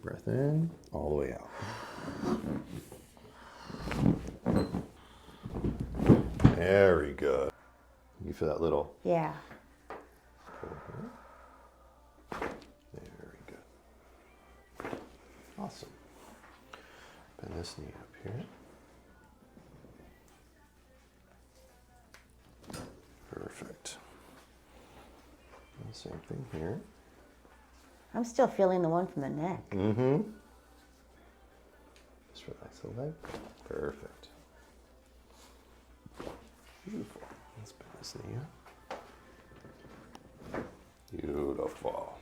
breath in, all the way out. Very good. You feel that little? Yeah. Very good. Awesome. Bend this knee up here. Perfect. And same thing here. I'm still feeling the one from the neck. Mm-hmm. Just relax the leg. Perfect. Beautiful. Let's bend this knee up. Beautiful.